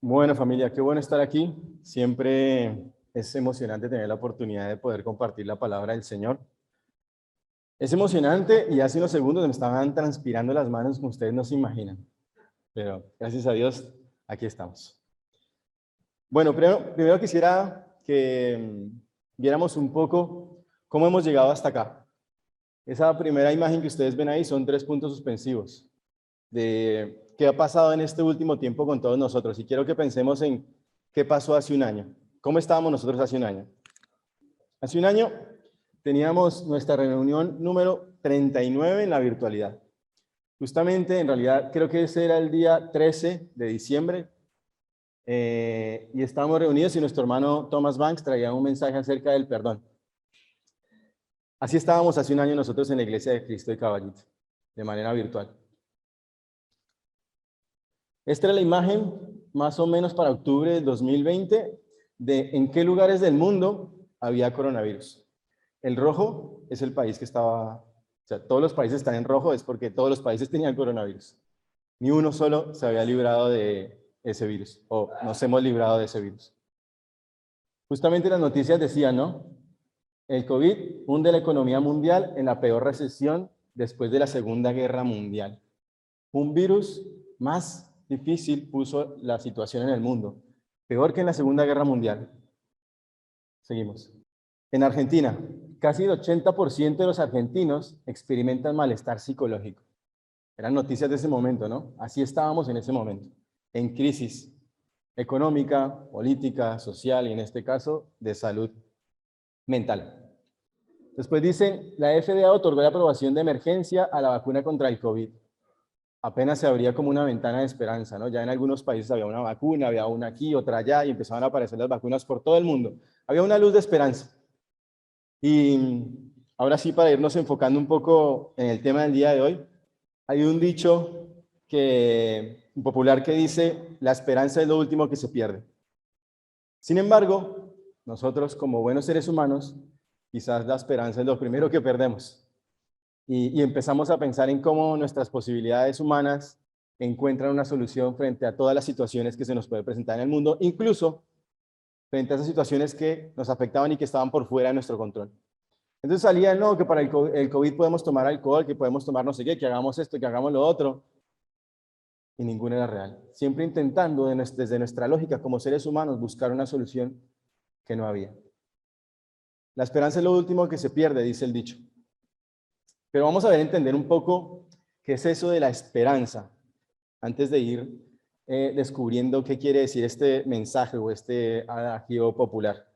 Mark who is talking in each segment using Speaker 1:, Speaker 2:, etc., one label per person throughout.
Speaker 1: Bueno, familia, qué bueno estar aquí. Siempre es emocionante tener la oportunidad de poder compartir la palabra del Señor. Es emocionante y hace unos segundos me estaban transpirando las manos como ustedes no se imaginan. Pero gracias a Dios, aquí estamos. Bueno, primero quisiera que viéramos un poco cómo hemos llegado hasta acá. Esa primera imagen que ustedes ven ahí son 3 puntos suspensivos de qué ha pasado en este último tiempo con todos nosotros. Y quiero que pensemos en qué pasó hace un año. ¿Cómo estábamos nosotros hace un año? Hace un año teníamos nuestra reunión número 39 en la virtualidad. Justamente, en realidad, creo que ese era el día 13 de diciembre y estábamos reunidos y nuestro hermano Thomas Banks traía un mensaje acerca del perdón. Así estábamos hace un año nosotros en la Iglesia de Cristo de Caballito, de manera virtual. Esta era la imagen más o menos para octubre del 2020 de en qué lugares del mundo había coronavirus. El rojo es el país que estaba, o sea, todos los países están en rojo, es porque todos los países tenían coronavirus. Ni uno solo se había librado de ese virus, o nos hemos librado de ese virus. Justamente las noticias decían, ¿no? El COVID hunde la economía mundial en la peor recesión después de la Segunda Guerra Mundial. Un virus más difícil puso la situación en el mundo, peor que en la Segunda Guerra Mundial. Seguimos. En Argentina, casi el 80% de los argentinos experimentan malestar psicológico. Eran noticias de ese momento, ¿no? Así estábamos en ese momento, en crisis económica, política, social y en este caso de salud mental. Después dicen, la FDA otorgó la aprobación de emergencia a la vacuna contra el COVID. Apenas se abría como una ventana de esperanza, ¿no? Ya en algunos países había una vacuna, había una aquí, otra allá, y empezaban a aparecer las vacunas por todo el mundo. Había una luz de esperanza. Y ahora sí, para irnos enfocando un poco en el tema del día de hoy, hay un dicho popular que dice, la esperanza es lo último que se pierde. Sin embargo, nosotros como buenos seres humanos, quizás la esperanza es lo primero que perdemos. Y empezamos a pensar en cómo nuestras posibilidades humanas encuentran una solución frente a todas las situaciones que se nos puede presentar en el mundo, incluso frente a esas situaciones que nos afectaban y que estaban por fuera de nuestro control. Entonces salía, no, que para el COVID podemos tomar alcohol, que podemos tomar no sé qué, que hagamos esto, que hagamos lo otro, y ninguna era real. Siempre intentando desde nuestra lógica como seres humanos buscar una solución que no había. La esperanza es lo último que se pierde, dice el dicho. Pero vamos a ver, entender un poco qué es eso de la esperanza, antes de ir descubriendo qué quiere decir este mensaje o este adagio popular.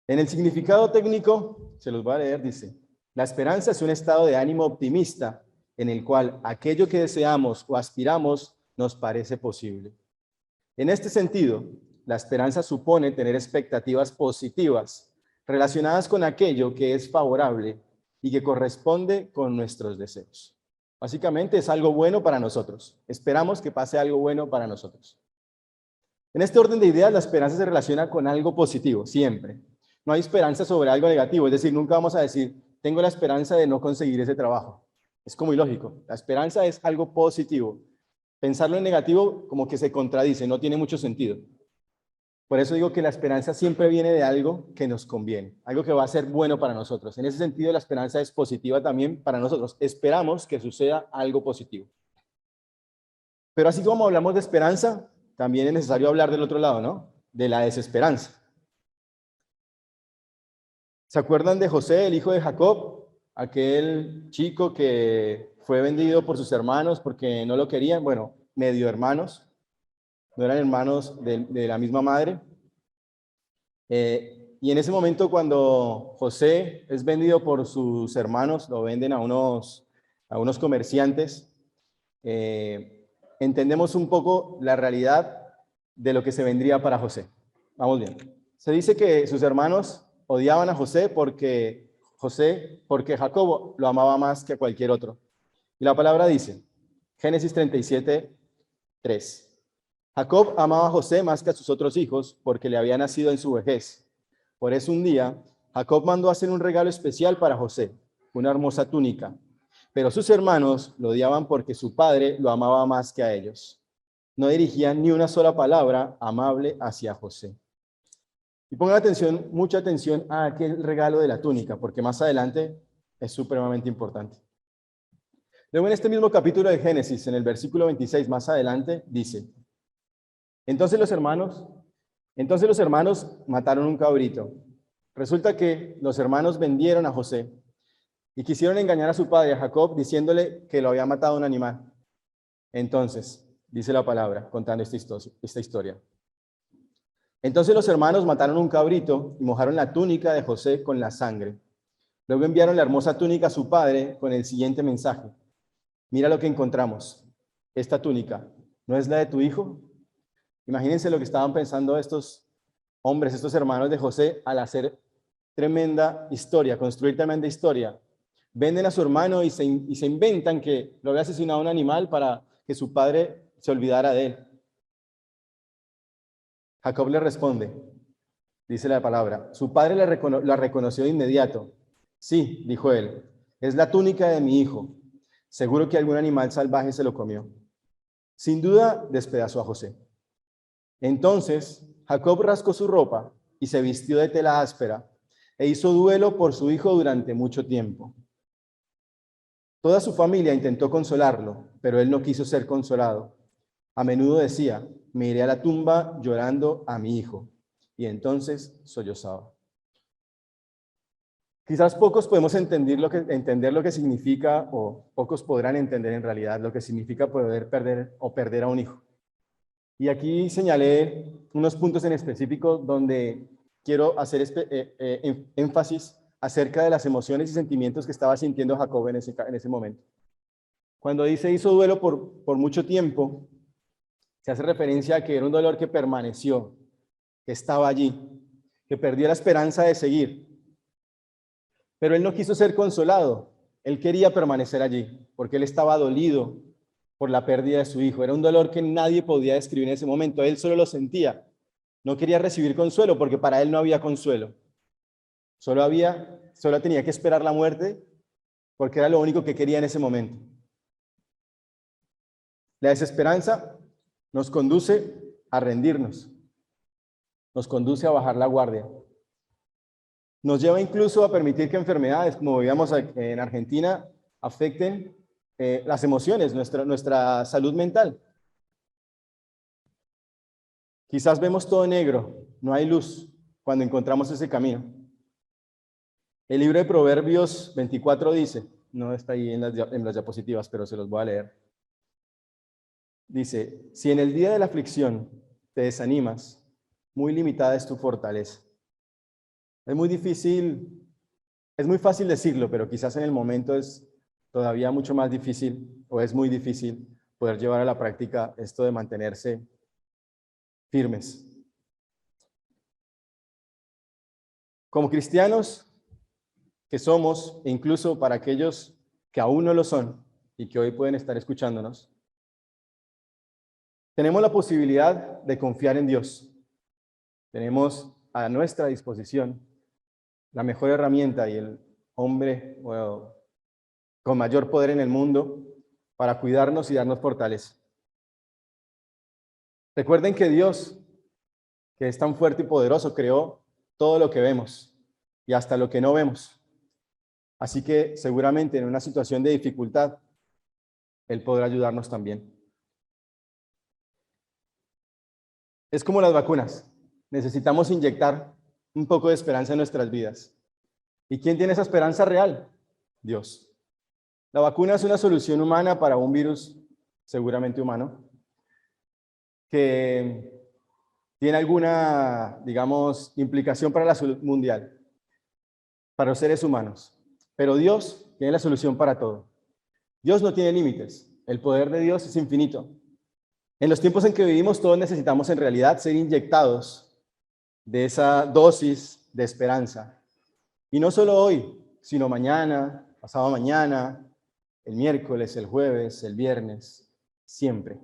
Speaker 1: En el significado técnico, se los voy a leer, dice, la esperanza es un estado de ánimo optimista en el cual aquello que deseamos o aspiramos nos parece posible. En este sentido, la esperanza supone tener expectativas positivas relacionadas con aquello que es favorable y que corresponde con nuestros deseos. Básicamente es algo bueno para nosotros. Esperamos que pase algo bueno para nosotros. En este orden de ideas, la esperanza se relaciona con algo positivo, siempre. No hay esperanza sobre algo negativo, es decir, nunca vamos a decir, tengo la esperanza de no conseguir ese trabajo. Es como ilógico. La esperanza es algo positivo. Pensarlo en negativo como que se contradice, no tiene mucho sentido. Por eso digo que la esperanza siempre viene de algo que nos conviene, algo que va a ser bueno para nosotros. En ese sentido, la esperanza es positiva también para nosotros. Esperamos que suceda algo positivo. Pero así como hablamos de esperanza, también es necesario hablar del otro lado, ¿no? De la desesperanza. ¿Se acuerdan de José, el hijo de Jacob? Aquel chico que fue vendido por sus hermanos porque no lo querían, bueno, medio hermanos, no eran hermanos de la misma madre. Y en ese momento cuando José es vendido por sus hermanos, lo venden a unos comerciantes, entendemos un poco la realidad de lo que se vendría para José. Vamos bien. Se dice que sus hermanos odiaban a José porque Jacobo lo amaba más que a cualquier otro. Y la palabra dice, Génesis 37, 3. Jacob amaba a José más que a sus otros hijos porque le había nacido en su vejez. Por eso un día, Jacob mandó a hacer un regalo especial para José, una hermosa túnica. Pero sus hermanos lo odiaban porque su padre lo amaba más que a ellos. no dirigían ni una sola palabra amable hacia José. Y pongan atención, mucha atención a aquel regalo de la túnica, porque más adelante es supremamente importante. Luego en este mismo capítulo de Génesis, en el versículo 26, más adelante, dice, entonces los hermanos mataron un cabrito. Resulta que los hermanos vendieron a José y quisieron engañar a su padre, a Jacob, diciéndole que lo había matado un animal. Entonces, dice la palabra, contando esta historia. Entonces los hermanos mataron un cabrito y mojaron la túnica de José con la sangre. Luego enviaron la hermosa túnica a su padre con el siguiente mensaje. Mira lo que encontramos. Esta túnica, ¿no es la de tu hijo? Imagínense lo que estaban pensando estos hombres, estos hermanos de José, al hacer tremenda historia, construir tremenda historia. Venden a su hermano y se inventan que lo había asesinado un animal para que su padre se olvidara de él. Jacob le responde, dice la palabra, su padre la reconoció de inmediato. Sí, dijo él, es la túnica de mi hijo. Seguro que algún animal salvaje se lo comió. Sin duda, despedazó a José. Entonces, Jacob rascó su ropa y se vistió de tela áspera e hizo duelo por su hijo durante mucho tiempo. Toda su familia intentó consolarlo, pero él no quiso ser consolado. A menudo decía, me iré a la tumba llorando a mi hijo. Y entonces sollozaba. Quizás pocos podemos entender lo que significa, o pocos podrán entender en realidad lo que significa poder perder a un hijo. Y aquí señalé unos puntos en específico donde quiero hacer énfasis acerca de las emociones y sentimientos que estaba sintiendo Jacob en ese momento. Cuando dice hizo duelo por mucho tiempo, se hace referencia a que era un dolor que permaneció, que estaba allí, que perdió la esperanza de seguir. Pero él no quiso ser consolado, él quería permanecer allí, porque él estaba dolido por la pérdida de su hijo. Era un dolor que nadie podía describir en ese momento, él solo lo sentía. No quería recibir consuelo, porque para él no había consuelo. Solo tenía que esperar la muerte, porque era lo único que quería en ese momento. La desesperanza nos conduce a rendirnos, nos conduce a bajar la guardia. Nos lleva incluso a permitir que enfermedades, como veíamos en Argentina, afecten las emociones, nuestra salud mental. Quizás vemos todo negro, no hay luz cuando encontramos ese camino. El libro de Proverbios 24 dice, no está ahí en las diapositivas, pero se los voy a leer. Dice, si en el día de la aflicción te desanimas, muy limitada es tu fortaleza. Es muy fácil decirlo, pero quizás en el momento es todavía mucho más difícil, o es muy difícil poder llevar a la práctica esto de mantenerse firmes. Como cristianos que somos, e incluso para aquellos que aún no lo son y que hoy pueden estar escuchándonos, tenemos la posibilidad de confiar en Dios. Tenemos a nuestra disposición la mejor herramienta y el hombre con mayor poder en el mundo para cuidarnos y darnos fortaleza. Recuerden que Dios, que es tan fuerte y poderoso, creó todo lo que vemos y hasta lo que no vemos. Así que seguramente en una situación de dificultad, Él podrá ayudarnos también. Es como las vacunas. Necesitamos inyectar un poco de esperanza en nuestras vidas. ¿Y quién tiene esa esperanza real? Dios. La vacuna es una solución humana para un virus seguramente humano que tiene alguna, digamos, implicación para la salud mundial, para los seres humanos. Pero Dios tiene la solución para todo. Dios no tiene límites. El poder de Dios es infinito. En los tiempos en que vivimos, todos necesitamos en realidad ser inyectados de esa dosis de esperanza. Y no solo hoy, sino mañana, pasado mañana, el miércoles, el jueves, el viernes, siempre.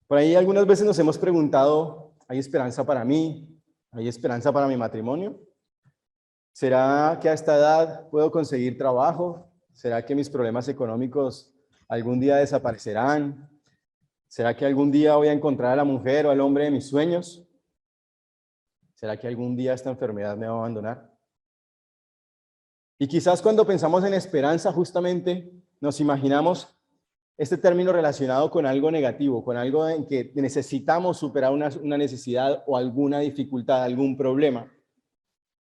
Speaker 1: Por ahí algunas veces nos hemos preguntado, ¿hay esperanza para mí? ¿Hay esperanza para mi matrimonio? ¿Será que a esta edad puedo conseguir trabajo? ¿Será que mis problemas económicos algún día desaparecerán? ¿Será que algún día voy a encontrar a la mujer o al hombre de mis sueños? ¿Será que algún día esta enfermedad me va a abandonar? Y quizás cuando pensamos en esperanza, justamente nos imaginamos este término relacionado con algo negativo, con algo en que necesitamos superar una necesidad o alguna dificultad, algún problema.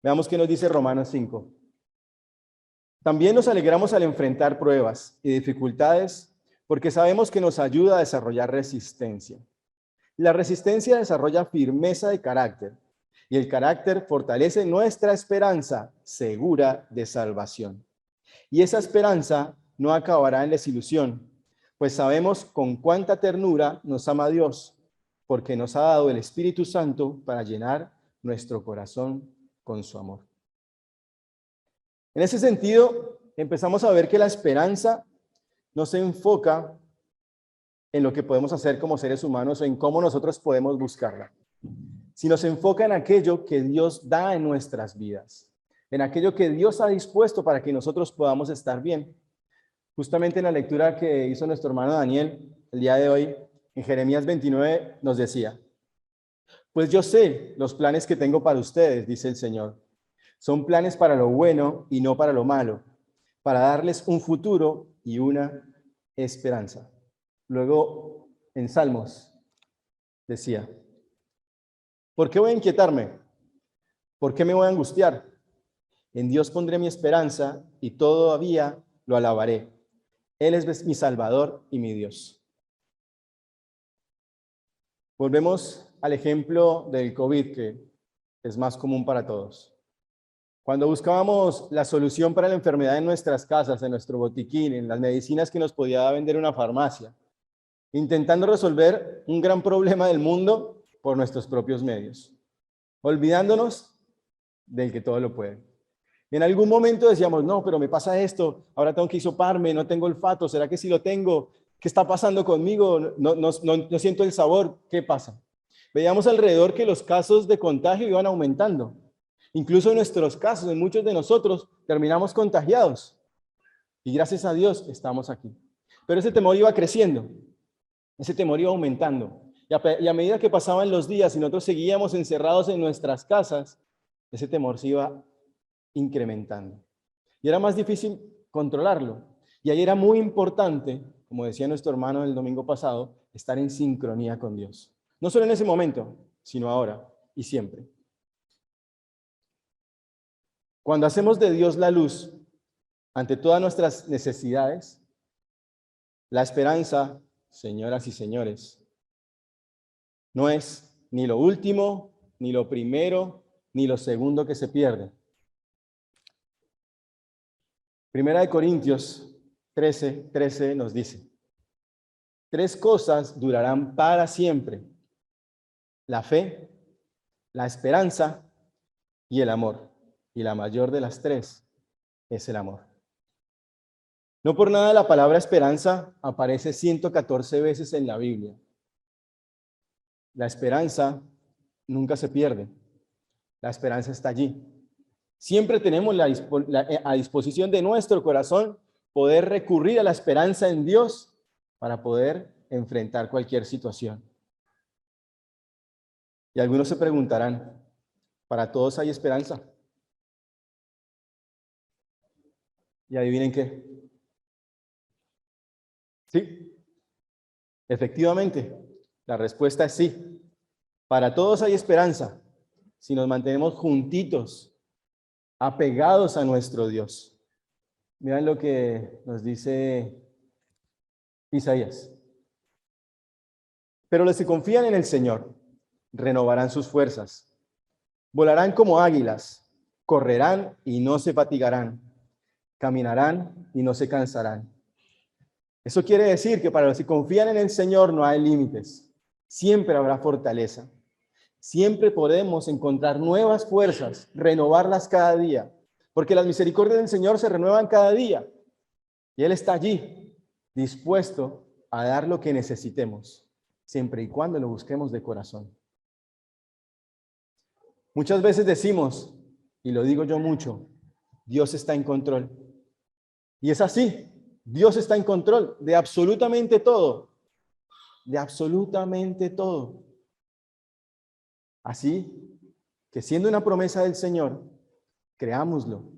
Speaker 1: Veamos qué nos dice Romanos 5. También nos alegramos al enfrentar pruebas y dificultades porque sabemos que nos ayuda a desarrollar resistencia. La resistencia desarrolla firmeza de carácter y el carácter fortalece nuestra esperanza segura de salvación. Y esa esperanza no acabará en desilusión, pues sabemos con cuánta ternura nos ama Dios, porque nos ha dado el Espíritu Santo para llenar nuestro corazón con su amor. En ese sentido, empezamos a ver que la esperanza no se enfoca en lo que podemos hacer como seres humanos o en cómo nosotros podemos buscarla, sino se enfoca en aquello que Dios da en nuestras vidas, en aquello que Dios ha dispuesto para que nosotros podamos estar bien. Justamente en la lectura que hizo nuestro hermano Daniel el día de hoy, en Jeremías 29, nos decía: pues yo sé los planes que tengo para ustedes, dice el Señor. Son planes para lo bueno y no para lo malo, para darles un futuro y una esperanza. Luego, en Salmos, decía: ¿por qué voy a inquietarme? ¿Por qué me voy a angustiar? En Dios pondré mi esperanza y todavía lo alabaré. Él es mi Salvador y mi Dios. Volvemos al ejemplo del COVID, que es más común para todos. Cuando buscábamos la solución para la enfermedad en nuestras casas, en nuestro botiquín, en las medicinas que nos podía vender una farmacia, intentando resolver un gran problema del mundo por nuestros propios medios, olvidándonos del que todo lo puede. En algún momento decíamos: no, pero me pasa esto, ahora tengo que hisoparme, no tengo olfato, ¿será que sí lo tengo? ¿Qué está pasando conmigo? No siento el sabor, ¿qué pasa? Veíamos alrededor que los casos de contagio iban aumentando. Incluso en nuestros casos, en muchos de nosotros, terminamos contagiados. Y gracias a Dios estamos aquí. Pero ese temor iba creciendo, ese temor iba aumentando. Y a medida que pasaban los días y nosotros seguíamos encerrados en nuestras casas, ese temor se iba incrementando. Y era más difícil controlarlo. Y ahí era muy importante, como decía nuestro hermano el domingo pasado, estar en sincronía con Dios. No solo en ese momento, sino ahora y siempre. Cuando hacemos de Dios la luz ante todas nuestras necesidades, la esperanza, señoras y señores, no es ni lo último, ni lo primero, ni lo segundo que se pierde. Primera de Corintios 13 nos dice: 3 cosas durarán para siempre: la fe, la esperanza y el amor. Y la mayor de las 3 es el amor. No por nada la palabra esperanza aparece 114 veces en la Biblia. La esperanza nunca se pierde. La esperanza está allí. Siempre tenemos a disposición de nuestro corazón poder recurrir a la esperanza en Dios para poder enfrentar cualquier situación. Y algunos se preguntarán: ¿para todos hay esperanza? Y adivinen qué. Sí, efectivamente, la respuesta es sí. Para todos hay esperanza si nos mantenemos juntitos, apegados a nuestro Dios. Miren lo que nos dice Isaías: pero los que confían en el Señor renovarán sus fuerzas, volarán como águilas, correrán y no se fatigarán, caminarán y no se cansarán. Eso quiere decir que para los que confían en el Señor no hay límites, siempre habrá fortaleza, siempre podemos encontrar nuevas fuerzas, renovarlas cada día, porque las misericordias del Señor se renuevan cada día y Él está allí, dispuesto a dar lo que necesitemos, siempre y cuando lo busquemos de corazón. Muchas veces decimos, y lo digo yo mucho: Dios está en control. Y es así, Dios está en control de absolutamente todo. de absolutamente todo. Así que siendo una promesa del Señor, creámoslo.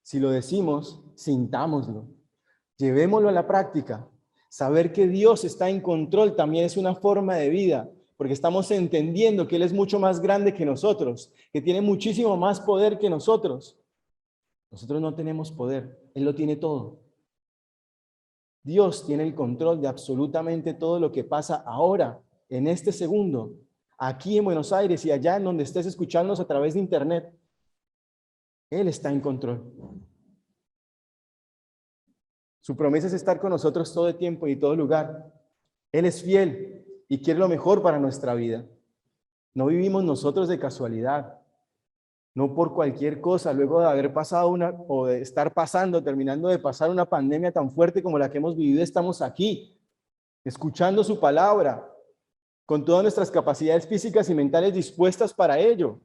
Speaker 1: Si lo decimos, sintámoslo. Llevémoslo a la práctica. Saber que Dios está en control también es una forma de vida, porque estamos entendiendo que Él es mucho más grande que nosotros, que tiene muchísimo más poder que nosotros. Nosotros no tenemos poder, Él lo tiene todo. Dios tiene el control de absolutamente todo lo que pasa ahora, en este segundo, aquí en Buenos Aires y allá en donde estés escuchándonos a través de internet. Él está en control. Su promesa es estar con nosotros todo el tiempo y todo lugar. Él es fiel y quiere lo mejor para nuestra vida. No vivimos nosotros de casualidad, no por cualquier cosa, luego de haber pasado o de estar pasando, terminando de pasar una pandemia tan fuerte como la que hemos vivido, estamos aquí, escuchando su palabra, con todas nuestras capacidades físicas y mentales dispuestas para ello,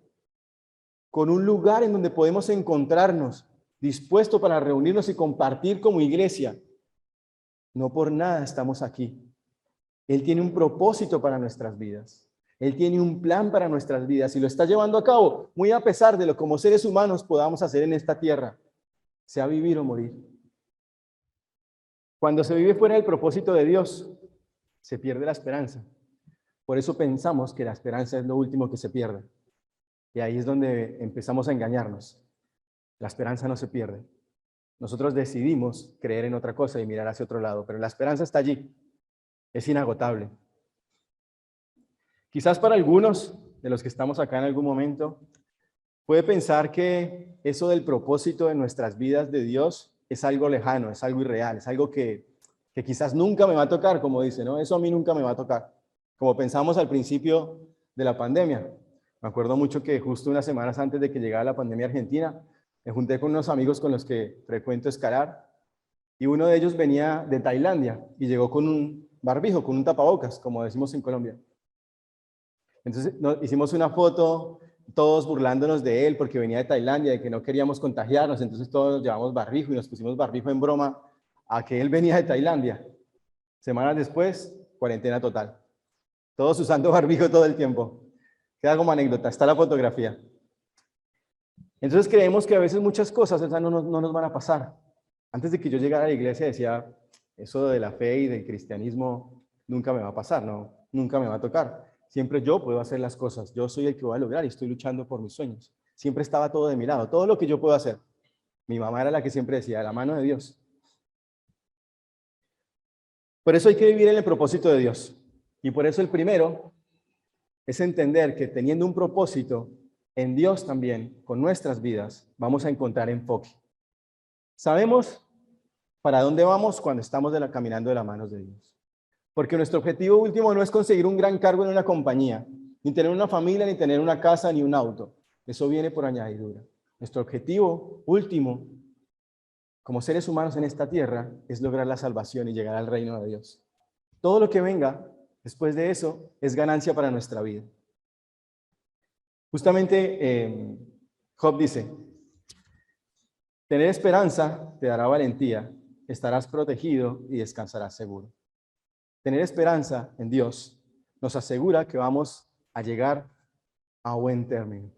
Speaker 1: con un lugar en donde podemos encontrarnos, dispuesto para reunirnos y compartir como iglesia. No por nada estamos aquí. Él tiene un propósito para nuestras vidas. Él tiene un plan para nuestras vidas y lo está llevando a cabo, muy a pesar de lo que como seres humanos podamos hacer en esta tierra, sea vivir o morir. Cuando se vive fuera del propósito de Dios, se pierde la esperanza. Por eso pensamos que la esperanza es lo último que se pierde. Y ahí es donde empezamos a engañarnos. La esperanza no se pierde. Nosotros decidimos creer en otra cosa y mirar hacia otro lado, pero la esperanza está allí. Es inagotable. Quizás para algunos de los que estamos acá en algún momento, puede pensar que eso del propósito de nuestras vidas de Dios es algo lejano, es algo irreal, es algo que quizás nunca me va a tocar, como dice, ¿no? Eso a mí nunca me va a tocar. Como pensamos al principio de la pandemia. Me acuerdo mucho que justo unas semanas antes de que llegara la pandemia argentina, me junté con unos amigos con los que frecuento escalar y uno de ellos venía de Tailandia y llegó con un barbijo, con un tapabocas, como decimos en Colombia. Entonces hicimos una foto, todos burlándonos de él porque venía de Tailandia, de que no queríamos contagiarnos, entonces todos nos llevamos barbijo y nos pusimos barbijo en broma a que él venía de Tailandia. Semanas después, cuarentena total. Todos usando barbijo todo el tiempo. Queda como anécdota, está la fotografía. Entonces creemos que a veces muchas cosas no nos van a pasar. Antes de que yo llegara a la iglesia decía, eso de la fe y del cristianismo nunca me va a pasar, no, nunca me va a tocar. Siempre yo puedo hacer las cosas, yo soy el que voy a lograr y estoy luchando por mis sueños. Siempre estaba todo de mi lado, todo lo que yo puedo hacer. Mi mamá era la que siempre decía, la mano de Dios. Por eso hay que vivir en el propósito de Dios. Y por eso el primero es entender que teniendo un propósito en Dios también, con nuestras vidas, vamos a encontrar enfoque. Sabemos para dónde vamos cuando estamos caminando de las manos de Dios. Porque nuestro objetivo último no es conseguir un gran cargo en una compañía, ni tener una familia, ni tener una casa, ni un auto. Eso viene por añadidura. Nuestro objetivo último, como seres humanos en esta tierra, es lograr la salvación y llegar al reino de Dios. Todo lo que venga después de eso es ganancia para nuestra vida. Justamente Job dice, tener esperanza te dará valentía, estarás protegido y descansarás seguro. Tener esperanza en Dios nos asegura que vamos a llegar a buen término.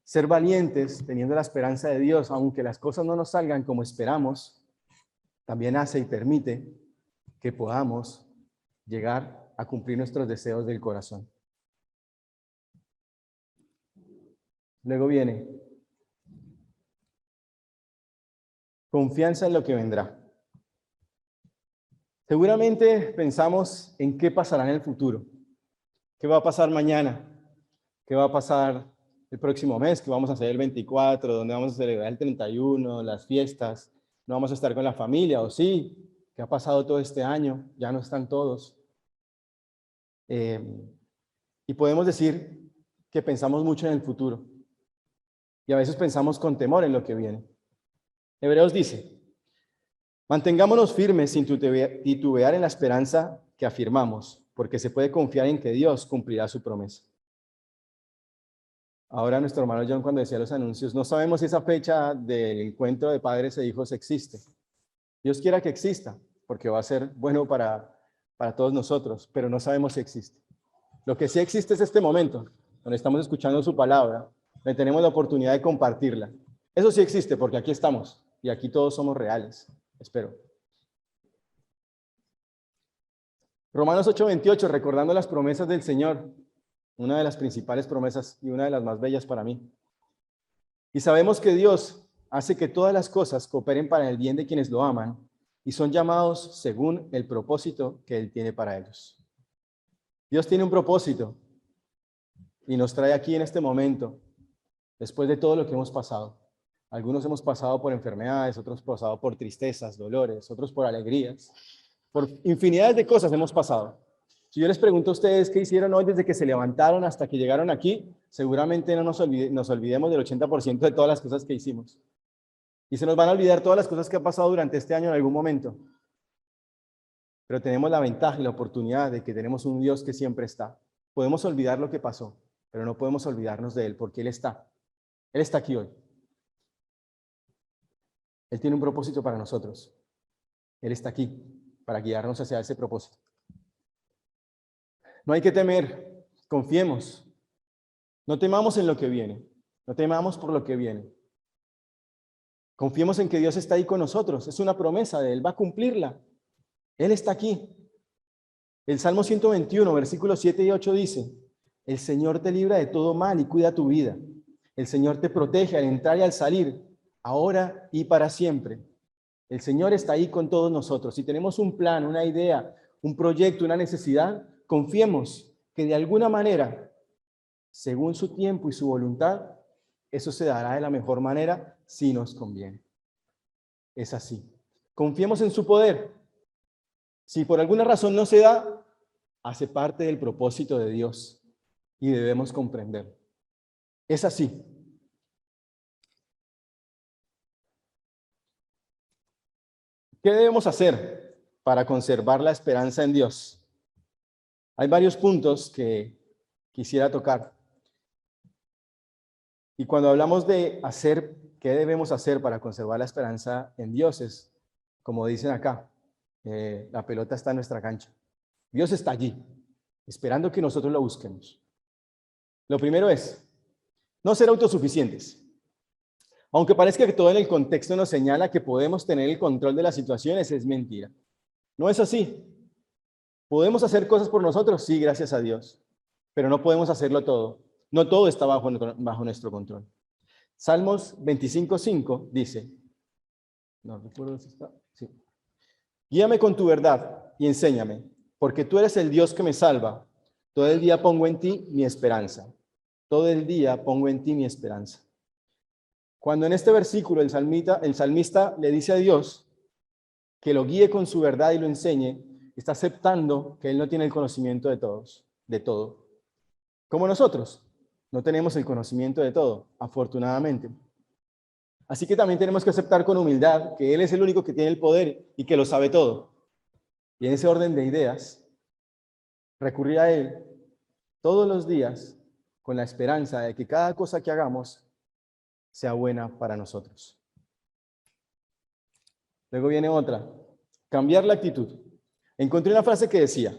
Speaker 1: Ser valientes teniendo la esperanza de Dios, aunque las cosas no nos salgan como esperamos, también hace y permite que podamos llegar a cumplir nuestros deseos del corazón. Luego viene confianza en lo que vendrá. Seguramente pensamos en qué pasará en el futuro. ¿Qué va a pasar mañana? ¿Qué va a pasar el próximo mes? ¿Qué vamos a hacer el 24? ¿Dónde vamos a celebrar el 31? Las fiestas. ¿No vamos a estar con la familia? ¿O sí? ¿Qué ha pasado todo este año? Ya no están todos. Y podemos decir que pensamos mucho en el futuro. Y a veces pensamos con temor en lo que viene. Hebreos dice, mantengámonos firmes sin titubear en la esperanza que afirmamos, porque se puede confiar en que Dios cumplirá su promesa. Ahora nuestro hermano John cuando decía los anuncios, no sabemos si esa fecha del encuentro de padres e hijos existe. Dios quiera que exista, porque va a ser bueno para para todos nosotros, pero no sabemos si existe. Lo que sí existe es este momento, donde estamos escuchando su palabra, donde tenemos la oportunidad de compartirla. Eso sí existe, porque aquí estamos, y aquí todos somos reales, espero. Romanos 8:28, recordando las promesas del Señor, una de las principales promesas y una de las más bellas para mí. Y sabemos que Dios hace que todas las cosas cooperen para el bien de quienes lo aman y son llamados según el propósito que Él tiene para ellos. Dios tiene un propósito y nos trae aquí en este momento, después de todo lo que hemos pasado. Algunos hemos pasado por enfermedades, otros pasado por tristezas, dolores, otros por alegrías. Por infinidades de cosas hemos pasado. Si yo les pregunto a ustedes qué hicieron hoy desde que se levantaron hasta que llegaron aquí, seguramente no nos olvidemos del 80% de todas las cosas que hicimos. Y se nos van a olvidar todas las cosas que han pasado durante este año en algún momento. Pero tenemos la ventaja y la oportunidad de que tenemos un Dios que siempre está. Podemos olvidar lo que pasó, pero no podemos olvidarnos de Él porque Él está. Él está aquí hoy. Él tiene un propósito para nosotros. Él está aquí para guiarnos hacia ese propósito. No hay que temer, confiemos. No temamos en lo que viene, no temamos por lo que viene. Confiemos en que Dios está ahí con nosotros, es una promesa de Él, va a cumplirla. Él está aquí. El Salmo 121, versículos 7 y 8 dice, el Señor te libra de todo mal y cuida tu vida. El Señor te protege al entrar y al salir, ahora y para siempre. El Señor está ahí con todos nosotros. Si tenemos un plan, una idea, un proyecto, una necesidad, confiemos que de alguna manera, según su tiempo y su voluntad, eso se dará de la mejor manera si nos conviene. Es así. Confiemos en su poder. Si por alguna razón no se da, hace parte del propósito de Dios y debemos comprenderlo. Es así. ¿Qué debemos hacer para conservar la esperanza en Dios? Hay varios puntos que quisiera tocar. Y cuando hablamos de hacer, ¿qué debemos hacer para conservar la esperanza en Dios? Es, como dicen acá, la pelota está en nuestra cancha. Dios está allí, esperando que nosotros lo busquemos. Lo primero es, no ser autosuficientes. Aunque parezca que todo en el contexto nos señala que podemos tener el control de las situaciones, es mentira. No es así. ¿Podemos hacer cosas por nosotros? Sí, gracias a Dios. Pero no podemos hacerlo todo. No todo está bajo nuestro control. Salmos 25:5 dice, no recuerdo si está, sí. Guíame con tu verdad y enséñame, porque tú eres el Dios que me salva. Todo el día pongo en ti mi esperanza. Todo el día pongo en ti mi esperanza. Cuando en este versículo el salmista le dice a Dios que lo guíe con su verdad y lo enseñe, está aceptando que él no tiene el conocimiento de todo. Como nosotros, no tenemos el conocimiento de todo, afortunadamente. Así que también tenemos que aceptar con humildad que Él es el único que tiene el poder y que lo sabe todo. Y en ese orden de ideas, recurrir a Él todos los días con la esperanza de que cada cosa que hagamos sea buena para nosotros. Luego viene otra, cambiar la actitud. Encontré una frase que decía,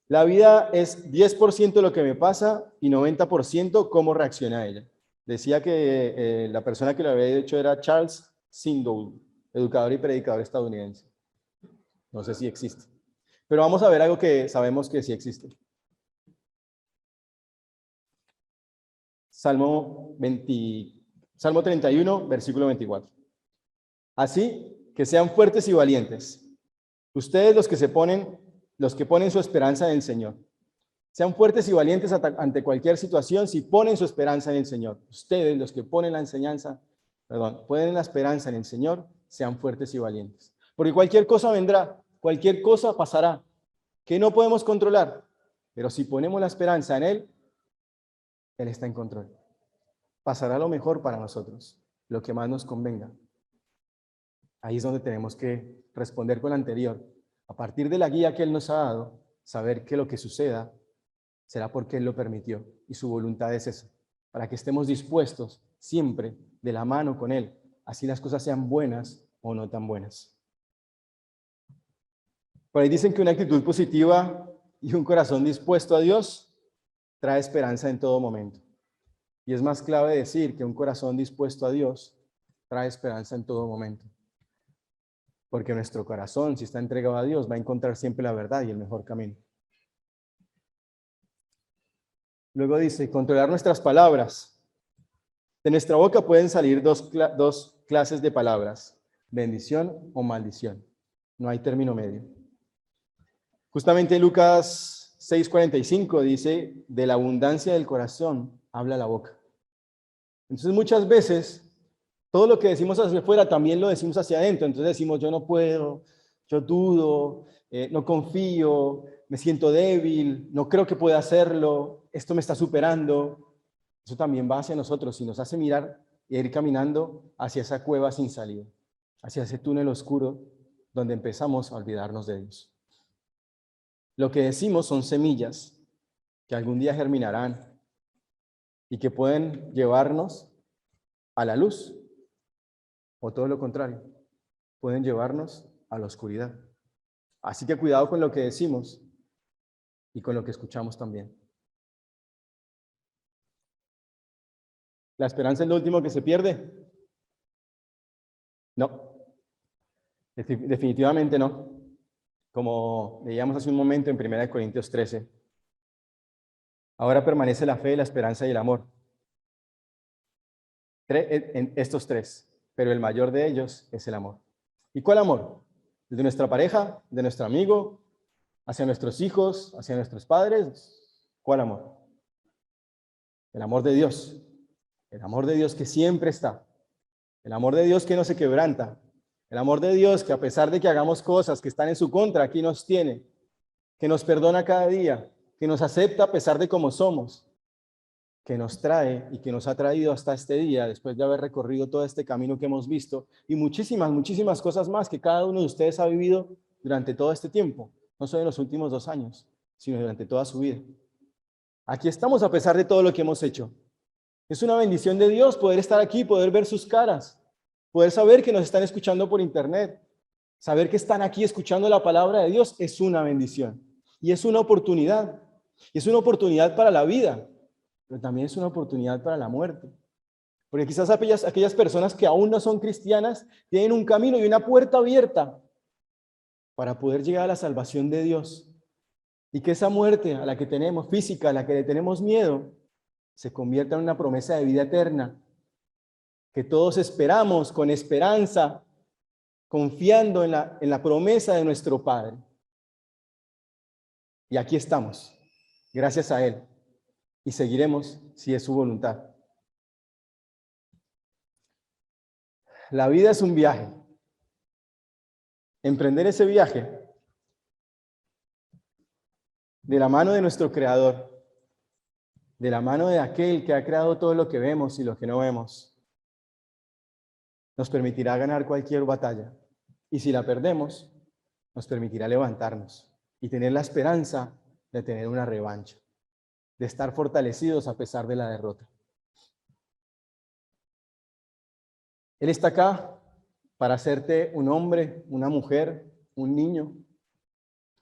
Speaker 1: la vida es 10% lo que me pasa y 90% cómo reacciona a ella. Decía que la persona que lo había dicho era Charles Swindoll, educador y predicador estadounidense. No sé si existe. Pero vamos a ver algo que sabemos que sí existe. Salmo 31, versículo 24. Así que sean fuertes y valientes. Ustedes los que ponen su esperanza en el Señor. Sean fuertes y valientes ante cualquier situación si ponen su esperanza en el Señor. Ustedes, los que ponen la esperanza en el Señor, sean fuertes y valientes. Porque cualquier cosa vendrá, cualquier cosa pasará, que no podemos controlar. Pero si ponemos la esperanza en Él, Él está en control. Pasará lo mejor para nosotros, lo que más nos convenga. Ahí es donde tenemos que responder con lo anterior. A partir de la guía que Él nos ha dado, saber que lo que suceda será porque Él lo permitió y su voluntad es esa, para que estemos dispuestos siempre de la mano con Él, así las cosas sean buenas o no tan buenas. Por ahí dicen que una actitud positiva y un corazón dispuesto a Dios trae esperanza en todo momento. Y es más clave decir que un corazón dispuesto a Dios trae esperanza en todo momento. Porque nuestro corazón, si está entregado a Dios, va a encontrar siempre la verdad y el mejor camino. Luego dice, controlar nuestras palabras. De nuestra boca pueden salir dos clases de palabras, bendición o maldición. No hay término medio. Justamente Lucas 6:45 dice, de la abundancia del corazón habla la boca. Entonces muchas veces todo lo que decimos hacia afuera también lo decimos hacia adentro. Entonces decimos, yo no puedo, yo dudo, no confío, me siento débil, no creo que pueda hacerlo, esto me está superando. Eso también va hacia nosotros y nos hace mirar e ir caminando hacia esa cueva sin salida, hacia ese túnel oscuro donde empezamos a olvidarnos de Dios. Lo que decimos son semillas que algún día germinarán y que pueden llevarnos a la luz, o todo lo contrario, pueden llevarnos a la oscuridad. Así que cuidado con lo que decimos y con lo que escuchamos también. ¿La esperanza es lo último que se pierde? No, definitivamente no. Como leíamos hace un momento en 1 Corintios 13, ahora permanece la fe, la esperanza y el amor. En estos tres, pero el mayor de ellos es el amor. ¿Y cuál amor? ¿El de nuestra pareja, de nuestro amigo, hacia nuestros hijos, hacia nuestros padres? ¿Cuál amor? El amor de Dios. El amor de Dios que siempre está. El amor de Dios que no se quebranta. El amor de Dios que a pesar de que hagamos cosas que están en su contra, aquí nos tiene. Que nos perdona cada día. Que nos acepta a pesar de cómo somos. Que nos trae y que nos ha traído hasta este día, después de haber recorrido todo este camino que hemos visto, y muchísimas cosas más que cada uno de ustedes ha vivido durante todo este tiempo, no solo en los últimos 2 años, sino durante toda su vida. Aquí estamos a pesar de todo lo que hemos hecho. Es una bendición de Dios poder estar aquí, poder ver sus caras, poder saber que nos están escuchando por internet, saber que están aquí escuchando la palabra de Dios es una bendición, y es una oportunidad, y es una oportunidad para la vida, pero también es una oportunidad para la muerte. Porque quizás aquellas personas que aún no son cristianas tienen un camino y una puerta abierta para poder llegar a la salvación de Dios. Y que esa muerte a la que tenemos, física, a la que le tenemos miedo, se convierta en una promesa de vida eterna. Que todos esperamos con esperanza, confiando en la promesa de nuestro Padre. Y aquí estamos, gracias a Él. Y seguiremos si es su voluntad. La vida es un viaje. Emprender ese viaje de la mano de nuestro Creador, de la mano de aquel que ha creado todo lo que vemos y lo que no vemos, nos permitirá ganar cualquier batalla. Y si la perdemos, nos permitirá levantarnos y tener la esperanza de tener una revancha, de estar fortalecidos a pesar de la derrota. Él está acá para hacerte un hombre, una mujer, un niño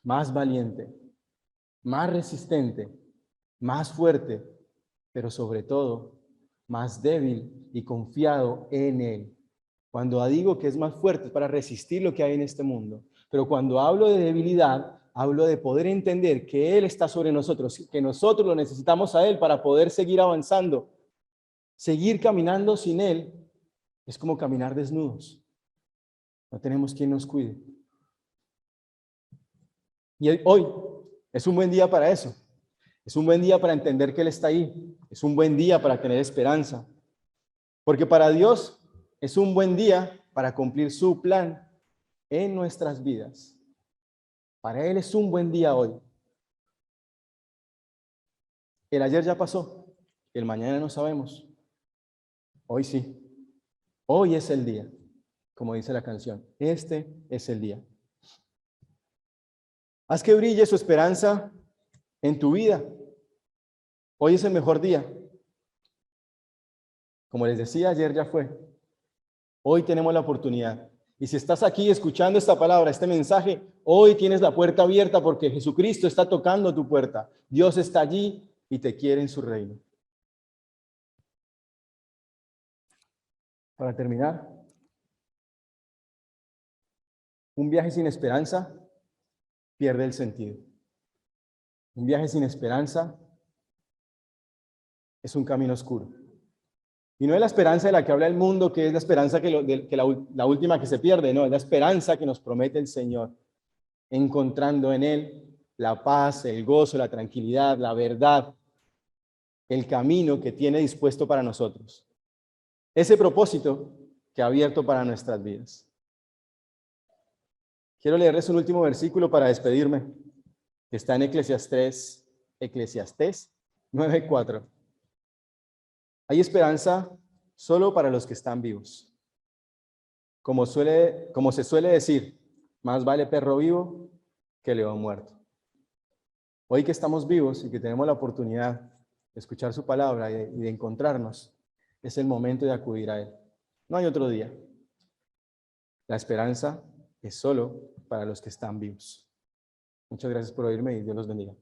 Speaker 1: más valiente, más resistente, más fuerte, pero sobre todo más débil y confiado en Él. Cuando digo que es más fuerte es para resistir lo que hay en este mundo, pero cuando hablo de debilidad, hablo de poder entender que Él está sobre nosotros, que nosotros lo necesitamos a Él para poder seguir avanzando. Seguir caminando sin Él es como caminar desnudos. No tenemos quien nos cuide. Y hoy es un buen día para eso. Es un buen día para entender que Él está ahí. Es un buen día para tener esperanza. Porque para Dios es un buen día para cumplir su plan en nuestras vidas. Para Él es un buen día hoy. El ayer ya pasó. El mañana no sabemos. Hoy sí. Hoy es el día. Como dice la canción. Este es el día. Haz que brille su esperanza en tu vida. Hoy es el mejor día. Como les decía, ayer ya fue. Hoy tenemos la oportunidad. Y si estás aquí escuchando esta palabra, este mensaje, hoy tienes la puerta abierta porque Jesucristo está tocando tu puerta. Dios está allí y te quiere en su reino. Para terminar, un viaje sin esperanza pierde el sentido. Un viaje sin esperanza es un camino oscuro. Y no es la esperanza de la que habla el mundo, que es la esperanza la última que se pierde, no, es la esperanza que nos promete el Señor, encontrando en Él la paz, el gozo, la tranquilidad, la verdad, el camino que tiene dispuesto para nosotros. Ese propósito que ha abierto para nuestras vidas. Quiero leerles un último versículo para despedirme, que está en Eclesiastés 9:4. Hay esperanza solo para los que están vivos. Como se suele decir, más vale perro vivo que león muerto. Hoy que estamos vivos y que tenemos la oportunidad de escuchar su palabra y de encontrarnos, es el momento de acudir a Él. No hay otro día. La esperanza es solo para los que están vivos. Muchas gracias por oírme y Dios los bendiga.